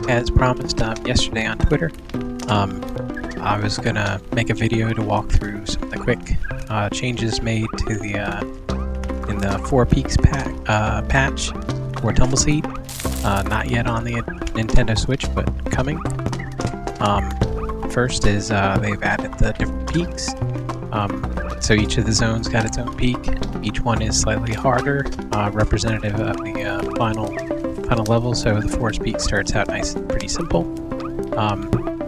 as promised yesterday on Twitter, I was gonna make a video to walk through some of the quick changes made to the in the Four Peaks patch for Tumbleseed. Not yet on the Nintendo Switch, but coming. First is they've added the different peaks. So each of the zones got its own peak. Each one is slightly harder, representative of the final level. So the forest peak starts out nice and pretty simple,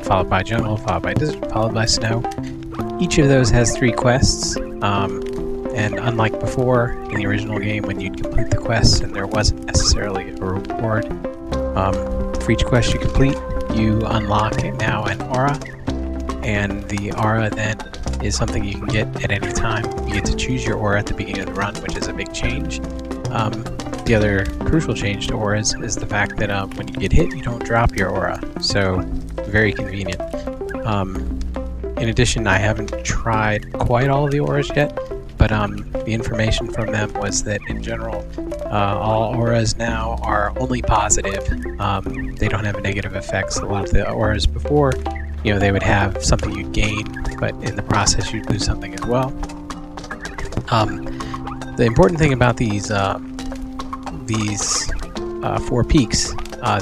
followed by jungle, followed by desert, followed by snow. Each of those has 3 quests, and unlike before in the original game when you'd complete the quests and there wasn't necessarily a reward for each quest you complete, you unlock now an aura, and the aura then is something you can get at any time. You get to choose your aura at the beginning of the run, which is a big change. The other crucial change to auras is the fact that when you get hit, you don't drop your aura, so very convenient. In addition, I haven't tried quite all of the auras yet, but the information from them was that in general, all auras now are only positive. They don't have negative effects. A lot of the auras before, they would have something you'd gain, but in the process you'd lose something as well. The important thing about these 4 peaks,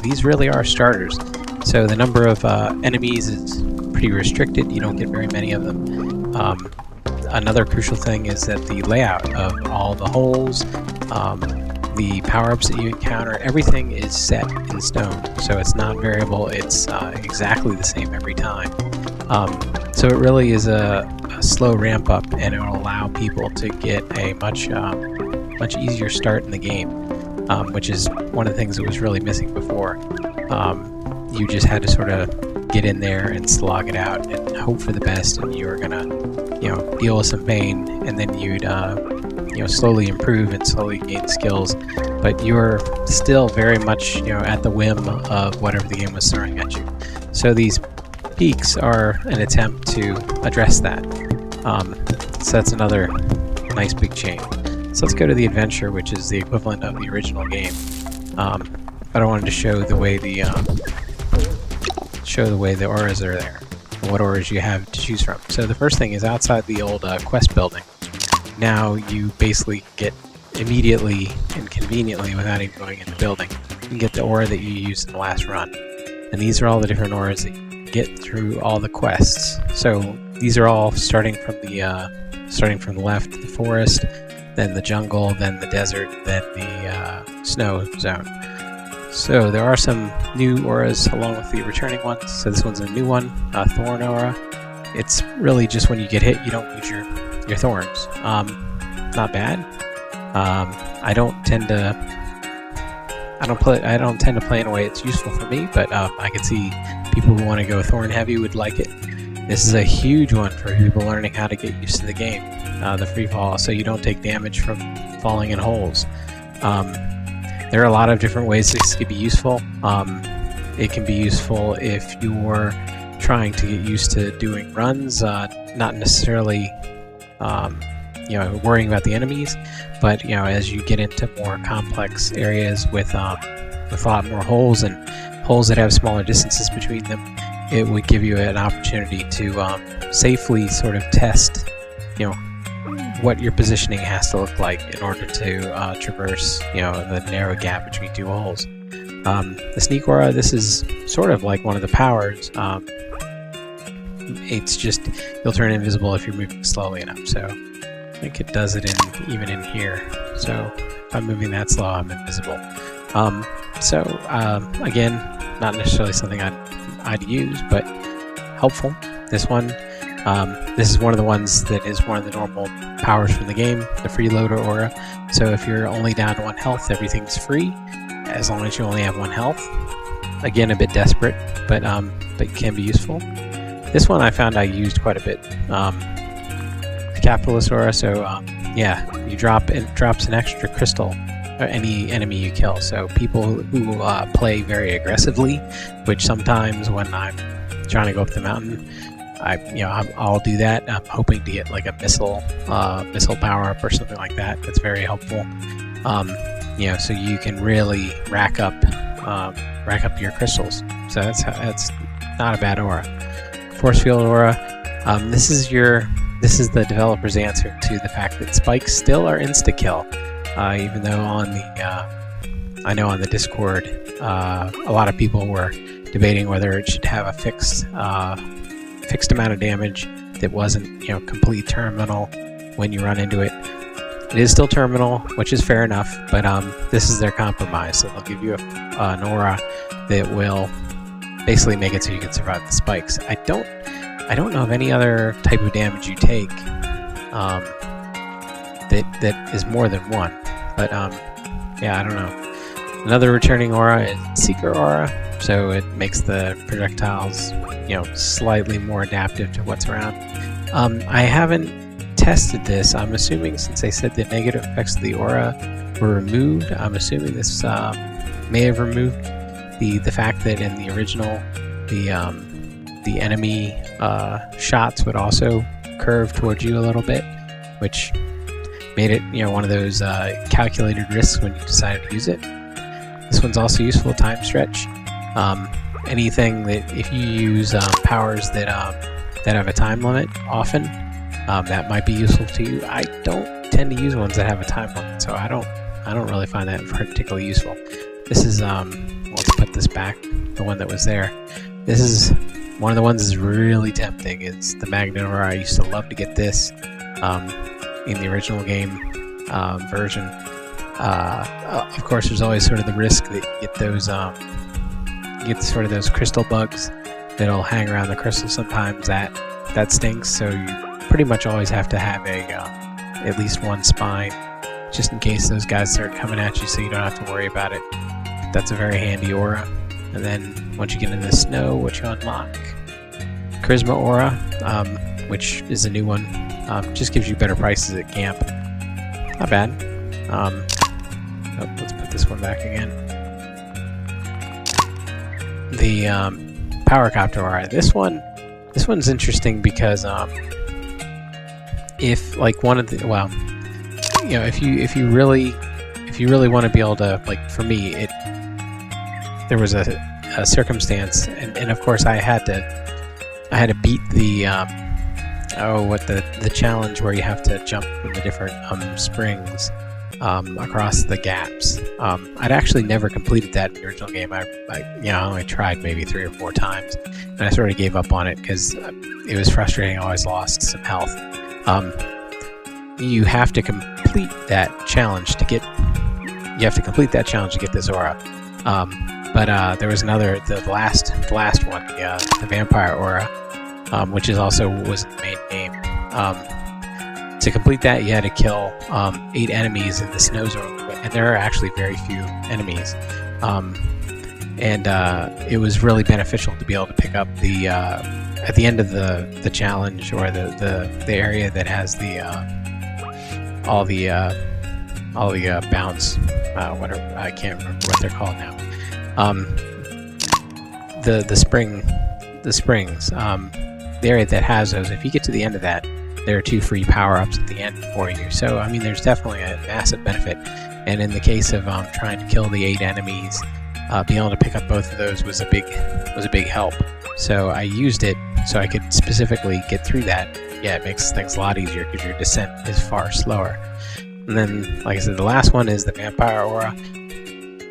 these really are starters. So the number of enemies is pretty restricted. You don't get very many of them. Another crucial thing is that the layout of all the holes, the power-ups that you encounter, everything is set in stone. So it's not variable, it's exactly the same every time. So it really is a slow ramp up, and it will allow people to get a much easier start in the game, which is one of the things that was really missing before. You just had to sort of get in there and slog it out and hope for the best, and you were gonna deal with some pain, and then you'd slowly improve and slowly gain skills, but you were still very much at the whim of whatever the game was throwing at you. So these peaks are an attempt to address that. So that's another nice big change. So let's go to the adventure, which is the equivalent of the original game. But I wanted to show the way the auras are there, and what auras you have to choose from. So the first thing is outside the old quest building. Now you basically get immediately and conveniently, without even going in the building, you can get the aura that you used in the last run. And these are all the different auras that you get through all the quests. So these are all starting from the left, the forest, then the jungle, then the desert, then the snow zone. So there are some new auras along with the returning ones. So this one's a new one, THORN aura. It's really just when you get hit, you don't lose your thorns. Not bad. I don't tend to play in a way it's useful for me, but I can see people who want to go thorn heavy would like it. This is a huge one for people learning how to get used to the game, the free fall, so you don't take damage from falling in holes. There are a lot of different ways this could be useful. It can be useful if you're trying to get used to doing runs, not necessarily worrying about the enemies, but as you get into more complex areas with a lot more holes and holes that have smaller distances between them, it would give you an opportunity to safely sort of test what your positioning has to look like in order to traverse the narrow gap between 2 holes. The sneak aura, this is sort of like one of the powers. It's just you'll turn invisible if you're moving slowly enough. So I think it does it even in here. So if I'm moving that slow, I'm invisible. Again, not necessarily something I'd use, but helpful. This one, this is one of the ones that is one of the normal powers from the game, the freeloader aura. So if you're only down to 1 health, everything's free, as long as you only have 1 health. Again, a bit desperate, but can be useful. This one I found I used quite a bit. The capitalist aura, so you drop, and it drops an extra crystal or any enemy you kill. So people who play very aggressively, which sometimes when I'm trying to go up the mountain, I'll do that. I'm hoping to get like a missile power up or something like that. That's very helpful. So you can really rack up your crystals. So that's not a bad aura. Force Field aura. This is the developer's answer to the fact that spikes still are insta kill, even though on the I know on the Discord a lot of people were debating whether it should have a fixed amount of damage that wasn't complete terminal when you run into it. It is still terminal, which is fair enough, but this is their compromise. So they'll give you an aura that will basically make it so you can survive the spikes. I don't know of any other type of damage you take that is more than one. But yeah, I don't know. Another returning aura is Seeker aura, so it makes the projectiles slightly more adaptive to what's around. I haven't tested this. I'm assuming, since they said the negative effects of the aura were removed, I'm assuming this may have removed the fact that in the original the enemy shots would also curve towards you a little bit, which made it one of those calculated risks when you decided to use it. This one's also useful time stretch. Anything that if you use powers that have a time limit often, that might be useful to you. I don't tend to use ones that have a time limit, so I don't really find that particularly useful. This is let's put this back, the one that was there. This is one of the ones that's really tempting. It's the Magnet Aura. I used to love to get this in the original game version. Of course, there's always sort of the risk that you get those sort of those crystal bugs that'll hang around the crystal sometimes. That stinks. So you pretty much always have to have at least one spine, just in case those guys start coming at you, so you don't have to worry about it. That's a very handy aura. And then once you get into the snow, what you unlock, Charisma aura, which is a new one, just gives you better prices at camp. Not bad. Let's put this one back again. The Powercopter aura. This one's interesting because if like one of the if you really want to be able to, like, for me, there was a circumstance, and of course I had to beat the the challenge where you have to jump from the different springs across the gaps. I'd actually never completed that in the original game. I only tried maybe 3 or 4 times, and I sort of gave up on it because it was frustrating. I always lost some health. You have to complete that challenge to get. You have to complete that challenge to get this aura. But there was another, the last one, the Vampire aura, which is also was in the main game. To complete that, you had to kill 8 enemies in the snow zone, and there are actually very few enemies. And it was really beneficial to be able to pick up the at the end of the challenge, or the area that has the all the bounce, whatever, I can't remember what they're called now. The springs, the area that has those. If you get to the end of that, there are 2 free power-ups at the end for you. So I mean, there's definitely a massive benefit. And in the case of trying to kill the 8 enemies, being able to pick up both of those was a big help. So I used it so I could specifically get through that. Yeah, it makes things a lot easier because your descent is far slower. And then, like I said, the last one is the Vampire aura.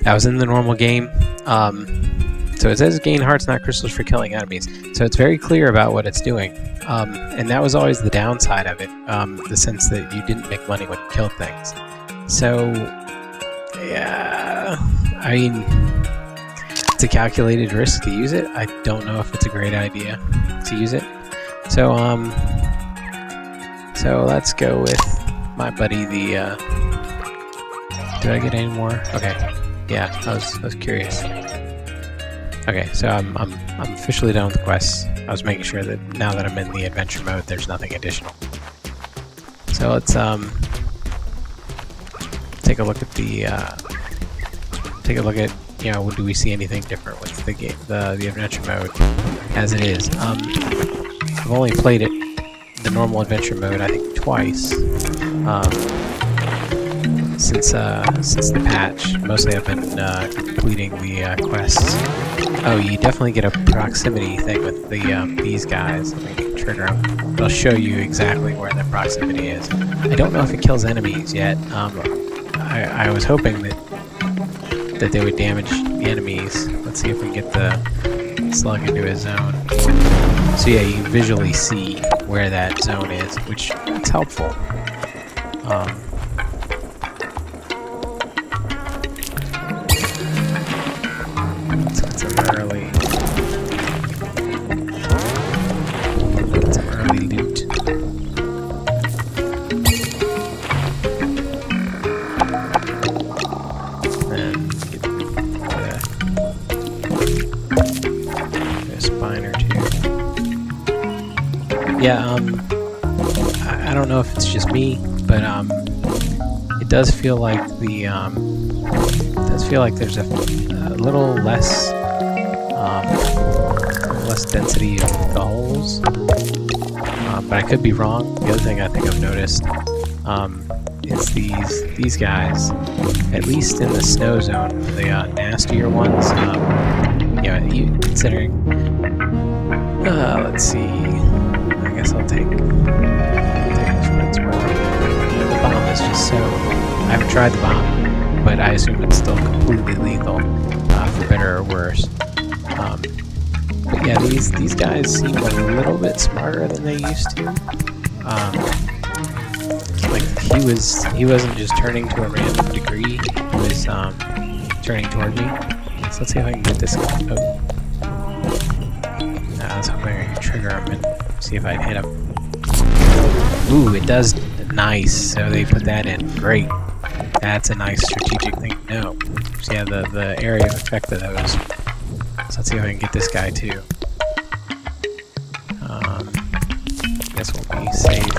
That was in the normal game. So it says gain hearts, not crystals, for killing enemies. So it's very clear about what it's doing. And that was always the downside of it, the sense that you didn't make money when you killed things. So, yeah, I mean, it's a calculated risk to use it. I don't know if it's a great idea to use it. So, so let's go with my buddy, the, did I get any more? Okay, yeah, I was curious. Okay, so I'm officially done with the quests. I was making sure that now that I'm in the adventure mode, there's nothing additional. So let's take a look at the do we see anything different with the game, the adventure mode as it is. I've only played it, the normal adventure mode, I think twice since the patch. Mostly I've been completing the quests Oh, you definitely get a proximity thing with the these guys. Let me trigger them. It'll show you exactly where the proximity is. I don't know if it kills enemies yet. I was hoping that they would damage the enemies. Let's see if we can get the slug into his zone. So yeah, you can visually see where that zone is, which is helpful. Let's get some early loot. And get a spine or two. Yeah, I don't know if it's just me, but it does feel like there's a little less density of the holes, but I could be wrong. The other thing I think I've noticed is these guys, at least in the snow zone, the nastier ones. Considering, let's see. I guess I'll take this once more. The bomb is just so. I haven't tried the bomb, but I assume it's still completely lethal, for better or worse. But yeah, these guys seem a little bit smarter than they used to. Like he wasn't just turning to a random degree; he was turning toward me. So let's see if I can get this guy. Oh. I was hoping I could trigger him and see if I'd hit him. Ooh, it does. Nice. So they put that in. Great. That's a nice strategic thing to know. So yeah, the area of effect of those. So let's see if I can get this guy too. Guess we'll be safe.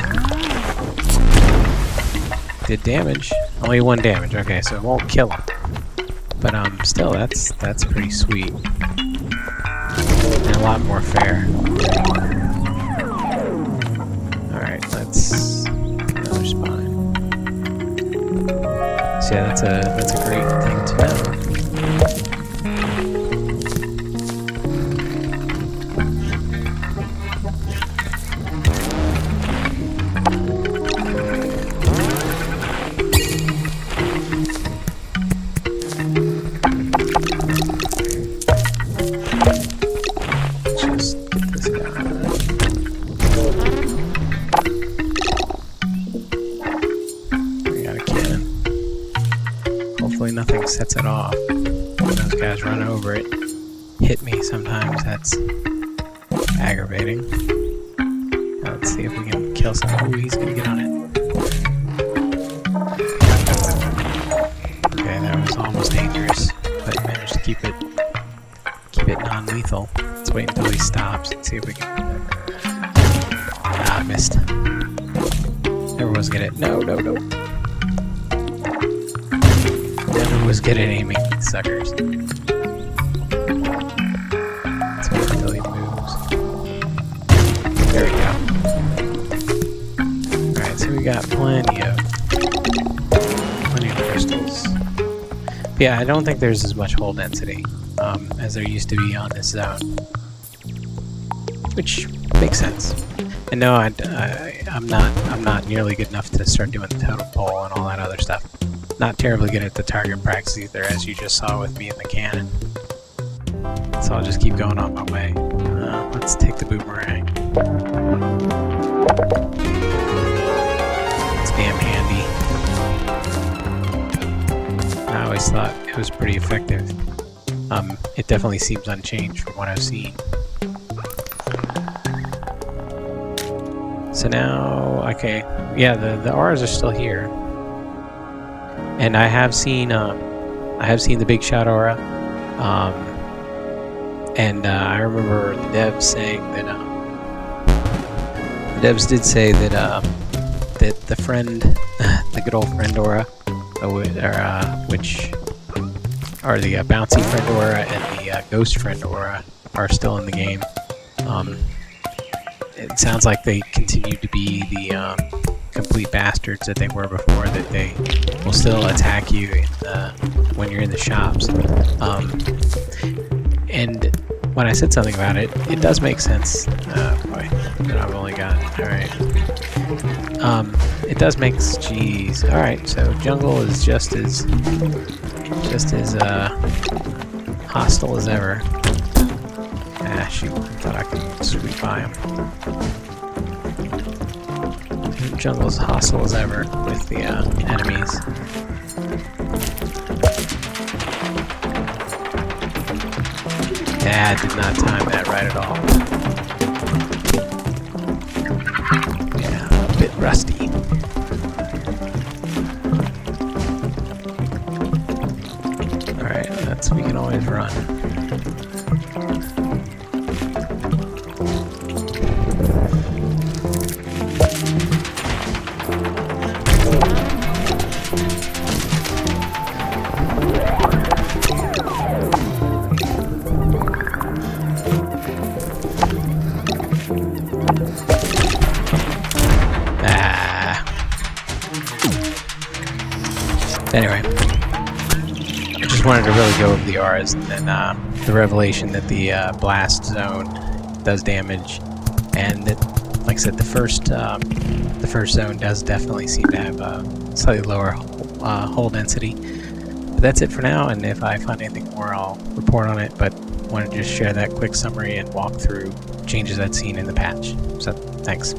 Did damage. Only 1 damage. Okay, so it won't kill him. But still, that's pretty sweet. And a lot more fair. Alright, let's another spine. So yeah, that's a great thing to know. Nothing sets it off. When those guys run over it, hit me sometimes, that's aggravating. Now let's see if we can kill someone. Ooh, he's gonna get on it. Okay, that was almost dangerous, but managed to keep it non-lethal. Let's wait until he stops and see if we can. Ah, I missed. Never was good at. No. Never was good at aiming, suckers. Let's wait until he moves. There we go. Alright, so we got plenty of crystals. But yeah, I don't think there's as much hole density as there used to be on this zone. Which makes sense. And no, I'm not nearly good enough to start doing the totem pole and all that other stuff. Not terribly good at the target practice either, as you just saw with me in the cannon. So I'll just keep going on my way. Let's take the boomerang. It's damn handy. I always thought it was pretty effective. It definitely seems unchanged from what I've seen. So now, okay, yeah, the R's are still here. And I have seen the big shot aura, and I remember the devs saying that the devs did say that that the friend, the good old friend aura, which are the bouncy friend aura and the ghost friend aura, are still in the game. It sounds like they continue to be the complete bastards that they were before, that they will still attack you when you're in the shops. And when I said something about it, it does make sense. Boy, I've only got, alright. It does make, jeez. Alright, so jungle is just as hostile as ever. Ah, shoot, I thought I could sweep by him. Jungle is hostile as ever with the enemies. Yeah, I did not time that right at all. Yeah, a bit rusty. Alright, we can always run. Anyway, I just wanted to really go over the R's and then the revelation that the blast zone does damage, and that, like I said, the first zone does definitely seem to have a slightly lower hull density. But that's it for now, and if I find anything more, I'll report on it. But I wanted to just share that quick summary and walk through changes I'd seen in the patch. So, thanks.